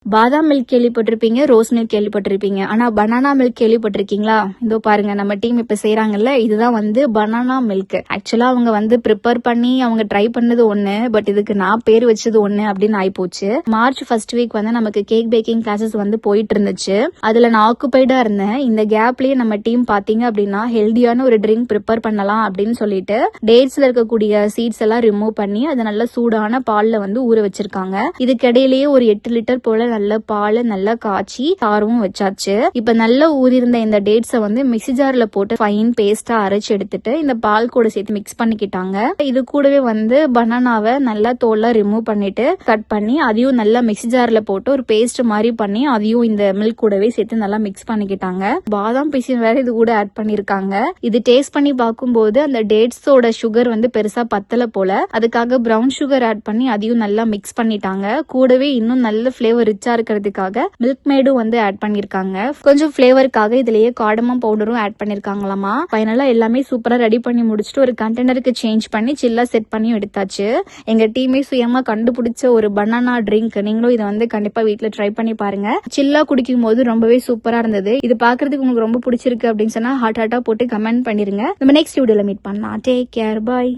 பாதாம் மில்க் கேள்விப்பட்டிருப்பீங்க, rose milk கேள்விப்பட்டிருப்பீங்க. ஆனா பனானா மில்க் கேள்விப்பட்டிருக்கீங்களா? இதோ பாருங்க, நம்ம டீம் இப்ப செய்யறாங்கல்ல, இதுதான் வந்து பனானா மில்க். ஆக்சுவலா அவங்க வந்து ப்ரிப்பேர் பண்ணி அவங்க ட்ரை பண்ணது ஒண்ணு, பட் இதுக்கு நான் பேர் வச்சது ஒண்ணு அப்படின்னு ஆயிப்போச்சு. மார்ச் ஃபர்ஸ்ட் வீக் வந்து நமக்கு கேக் பேக்கிங் கிளாஸஸ் வந்து போயிட்டு இருந்துச்சு. அதுல நான் ஆக்குபைடா இருந்தேன். இந்த கேப்லயே நம்ம டீம் பாத்தீங்க அப்படின்னா ஹெல்தியான ஒரு ட்ரிங்க் ப்ரிப்பேர் பண்ணலாம் அப்படின்னு சொல்லிட்டு டேட்ஸ்ல இருக்கக்கூடிய சீட்ஸ் எல்லாம் ரிமூவ் பண்ணி அது நல்ல சூடான பால்ல வந்து ஊற வச்சிருக்காங்க. இதுக்கிடையிலேயே ஒரு 8 லிட்டர் போல நல்ல பால் நல்லா காய்ச்சி சாரவும் வச்சாச்சு. இப்ப நல்லா ஊறியிருந்த இந்த டேட்ஸை வந்து மிக்ஸி ஜார்ல போட்டு ஃபைன் பேஸ்டா அரைச்சு எடுத்துட்டு இந்த பால் கூட சேர்த்து மிக்ஸ் பண்ணிக்கிட்டாங்க. இது கூடவே வந்து பனானாவை நல்லா தோல்லாம் ரிமூவ் பண்ணிட்டு கட் பண்ணி அதையும் நல்லா மிக்ஸி ஜார்ல போட்டு ஒரு பேஸ்ட் மாதிரி பண்ணி அதையும் இந்த மில்க் கூடவே சேர்த்து நல்லா மிக்ஸ் பண்ணிக்கிட்டாங்க. பாதாம் பிசின் வேற இது கூட ஆட் பண்ணிருக்காங்க. இது டேஸ்ட் பண்ணி பார்க்கும்போது அந்த டேட்ஸோட சுகர் வந்து பெருசா பத்தல போல, அதுக்காக பிரவுன் சுகர் ஆட் பண்ணி அதையும் நல்லா மிக்ஸ் பண்ணிட்டாங்க. கூடவே இன்னும் நல்ல ஃபிளேவர் ரிச்சா இருக்கிறதுக்காக மில்க் மேடும் வந்து ஆட் பண்ணிருக்காங்க. கொஞ்சம் ஃபிளேவருக்காக இதுலயே கார்டமம் பவுடரும் ஆட் பண்ணிருக்காங்களாமா. ஃபைனலா எல்லாமே சூப்பரா ரெடி பண்ணி முடிச்சுட்டு ஒரு கண்டெய்னருக்கு சேஞ்ச் பண்ணி சில்லா செட் பண்ணி எடுத்தாச்சு. எங்க டீமே சுயமா கண்டுபிடிச்ச ஒரு பனானா ட்ரிங்க். நீங்களும் இதை வந்து கண்டிப்பா வீட்டுல ட்ரை பண்ணி பாருங்க. சில்லா குடிக்கும் போது ரொம்பவே சூப்பரா இருந்தது. இது பாக்குறதுக்கு உங்களுக்கு ரொம்ப பிடிச்சிருக்கு அப்படின்னு சொன்னா ஹார்ட்டா போட்டு கமெண்ட் பண்ணிருங்க. நம்ம நெக்ஸ்ட் வீடியோல மீட் பண்ணலாம். Take care, by.